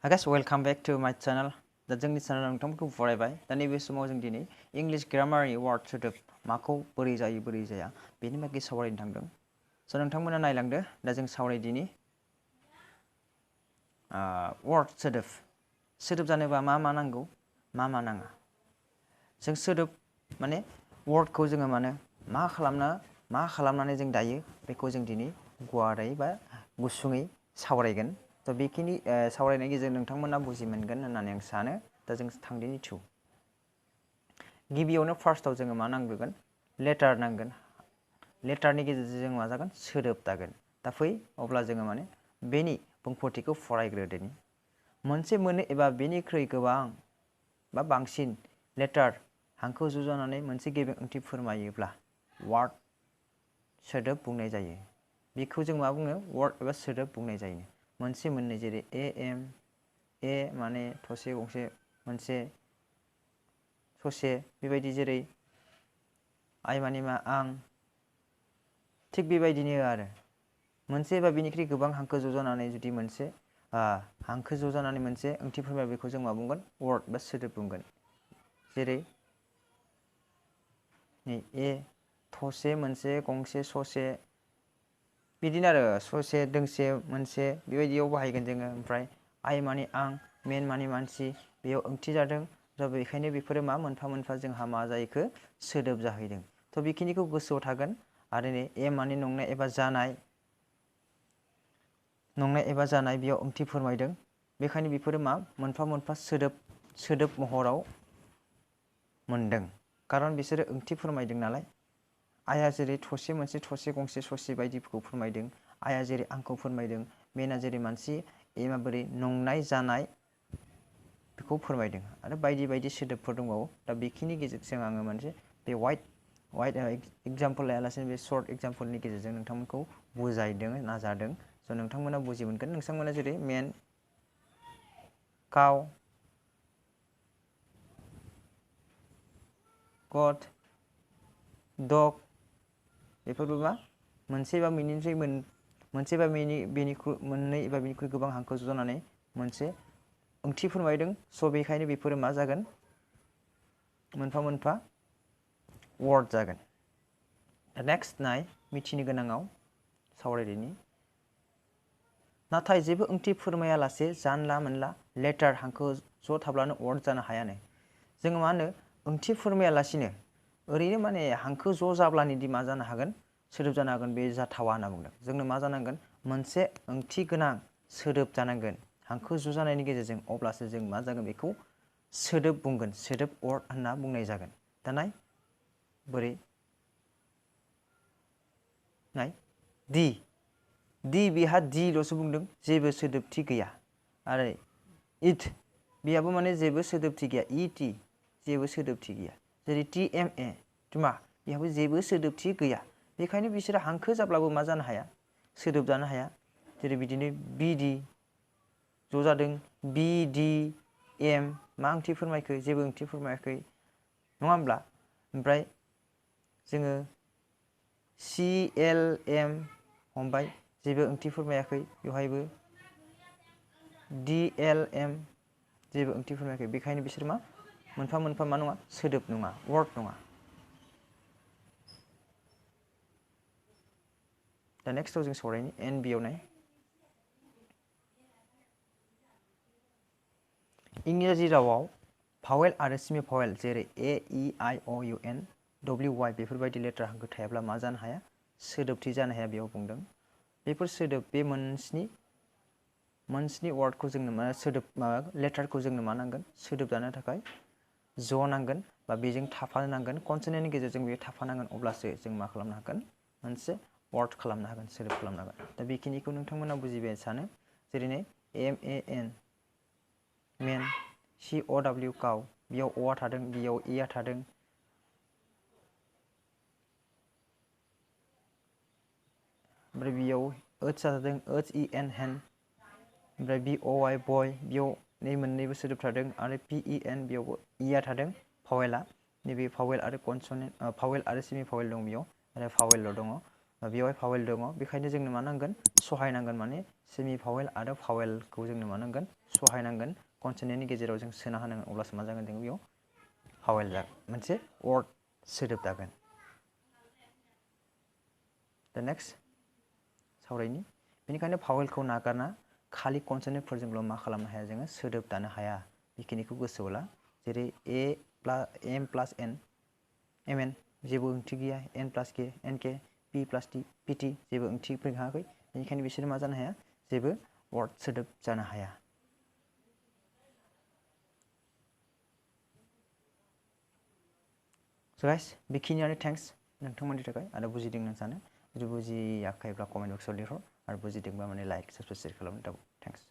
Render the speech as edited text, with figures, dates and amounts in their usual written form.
Hi guys, welcome back to my channel. दा जोंनि चेनेलाव नोंथांमोनखौ बरायबाय। दा नैबे समाव जों दिनै इंलिश ग्रामारनि वार्ड सोदोब माखौ बोरै जायो बोरै जाया बेनि बागै सावरायनो थांदों। स' नोंथांमोना नायलांदो। दा जों सावरायदिनि वार्ड सोदोब जानोबा मा नांगौ मा नाङा। जों सोदोब माने वार्डखौ जोङो मा खालामनानै जों दायो बेखौ जों दिनै गुवारै बा गुसुङै सावरायगोन। थ' बेखिनि सावरायनायनि गेजेरजों नोंथांमोना बुजि मोनगोन होननानै आं सानो। दा जों थांदिनि थु गिबियावनो फार्स्टआव जोङो मा नांग्रोगोन लेटार नांगोन। लेटारनि गेजेरजों जों मा जागोन सोदोब दागोन। दा फै अब्ला जोङो बेनि बुंफोरथिखौ फरायग्रोदोनि मोनसे मोननै एबा बेनिख्रुइ गोबां बा बांसिन लेटार हांखो ज' जानानै मोनसे गेबें ओंथि फोरमायोब्ला वार्ड सोदोब बुंनाय जायो। बेखौ जों मा बुङो वार्ड एबा सोदोब बुंनाय जायो। मोनसे मोननै जेरै एम ए माने थसे गंसे मोनसे ससे बेबायदि जेरै आइ माने मा आं थिग बेबायदिनो आरो मोनसे एबा बेनिख्रुइ गोबां हांखो ज' जानानै जुदि मोनसे हांखो ज' जानानै मोनसे ओंथि फोरमायो बेखौ जों मा बुंगोन वार्ड बा सोदोब बुंगोन। जेरै ए थसे मोनसे गंसे ससे बिदिनो आरो ससे दोंसे मोनसे बेबायदियाव बाहायगोन जोङो। ओमफ्राय आइ माने आं मेन माने मानसि बेयाव ओंथि जादों। दा बेखायनो बेफोरो मा मोनफा मोनफा जोंहा मा जाहैखो सोदोब जाहैदों। थ' बेखिनिखौ गोसोआव थागोन। आरो नै ए माने नंनाय एबा जानाय बेयाव ओंथि फोरमायदों। बेखायनो बेफोरो मा मोनफा मोनफा सोदोब महराव मोनदों। खारन बिसोरो ओंथि फोरमायदों नालाय। आइया जेरै थसे मोनसे थसे गंसे ससे बायदिफोरखौ फोरमायदों। आइया जेरै आंखौ फोरमायदों। मेना जेरै मानसि एमा बोरै नंनाय जानाय बेखौ फोरमायदों। आरो बायदि बायदि सोदोबफोर दंबावो। दा बेखिनि गेजेरजों आङो मोनसे बे वाइड एग्जाम्पल लायालासेनो बे सर्ट एग्जाम्पलनि गेजेरजों नोंथांमोनखौ बुजायदों नाजादों। स' नोंथांमोना बुजि मोनगोन। नोंथांमोना जेरै मेन काउ गट डग बेफोरबो मा मोननै एबा बेनिख्रुइ गोबां हांखो ज' जानानै मोनसे ओंथि फोरमायदों। स' बेखायनो बेफोरो मा जागोन मोनफा मोनफा वार्ड जागोन। नेक्स्ट नाय मिथिनो गोनाङाव सावरायदिनि नाथाय जेबो ओंथि फोरमायालासे जानला मोनला लेटार हांखो ज' थाब्लानो वार्ड जानो हायानो। जोङो मा होनो ओंथि फोरमायालासिनो ओरैनो माने हांखो ज' जाब्लानोदि मा जानो हागोन सोदोब जानो हागोन बे जाथावा होनना बुंदों। जोंनो मा जानांगोन मोनसे ओंथि गोनां सोदोब जानांगोन हांखो ज' जानायनि गेजेरजों। अब्लासो जों मा जागोन बेखौ सोदोब बुंगोन सोदोब वार्ड होनना बुंनाय जागोन। दा नाय बोरै नाय दि बेहा दिल'सो बुंदों जेबो सोदोबथि गैया। आरो इट बेहाबो माने जेबो सोदोबथि गैया। इटि जेबो सोदोबथि गैया। जेरै टिएमए मा बेहाबो जेबो सोदोबथि गैया। बेखायनो बिसोरो हांखो जाब्लाबो मा जानो हाया सोदोब जानो हाया। जेरै बिदिनो बिडि ज' जादों बिडि एम मा ओंथि फोरमायखो जेबो ओंथि फोरमायाखै नङा होमब्ला। ओमफ्राय जोङो CLM हमबाय जेबो ओंथि फोरमायाखै। बेवहायबो DLM जेबो ओंथि फोरमायाखै। बेखायनो बिसोर मा मोनफा मोनफा मा नङा सोदोब नङा वार्ड नङा। दा नेक्स्टआव जों सावरायनि NBआव नाय इंराजि रावाव भावेल आरो सेमि भावेल जेरै AEIOUN WY बेफोरबायदि लेटार हांखो थायाब्ला मा जानो हाया सोदोबथि जानो हाया बेयाव बुंदों। बेफोर सोदोब बे मोनस्नि वार्डखौ जोंनो मा सोदोब लेटारखौ जोंनो मा नांगोन सोदोब जानो थाखाय ज' नांगोन बा बेजों थाफानो नांगोन। कनसोनेन्टनि गेजेरजों बेयो थाफानांगोन। अब्लासो जों मा खालामनो हागोन मोनसे वार्ड खालामनो हागोन सोदोब खालामनो हागोन। दा बेखिनिखौ नोंथांमोना बुजिबाय सानो। जेरै नै MAN मेन COW काउ बेयाव अआ थादों बेयाव एआ थादों। ओमफ्राय बेयाव ओच थादों OCHEN हेन। ओमफ्राय BOY बय बेयाव मोननैबो सोदोब थादों। आरो PEN बेयावबो इआ थादों भावेला। नैबे भावेल आरो कनसोनेन्ट भावेल आरो सेमि भावेल दं बेयाव आरो भावेलल' दङ। बेवहाय भावेल दङ बेखायनो जोंनो मा नांगोन सहायनांगोन माने सेमि भावेल आरो भावेलखौ जोंनो मा नांगोन सहायनांगोन कनसोनेन्टनि गेजेराव जों सोना होनांगोन अब्लासो मा जागोन जों बेयाव भावेल जागोन मोनसे वर्ड सोदोब जागोन। दा नेक्स्ट सावरायनि बेनिखायनो भावेलखौ नागारना खालि कनसोनेन्टफोरजोंल' मा खालामनो हाया जोङो सोदोब दानो हाया बेखिनिखौ गोसोआव ला जेरै एम प्लास एन एम एन जेबो ओंथि गैया एन प्लास के एन के पी प्लास टी पी टी जेबो ओंथि फैखायाखै बेनिखायनो बिसोरो मा जानो हाया जेबो वर्ड सोदोब जानो हाया। स' गाइस बेखिनियानो थेंक्स नोंथांमोननि थाखाय आरो बुजिदों नों सानो जुदि बुजियाखैब्ला कमेन्ट बक्सआव लिरहर आरो बुजिदोंबा माने लाइक साबस्क्राइब शेयार खालामनो दाबाव थेंक्स।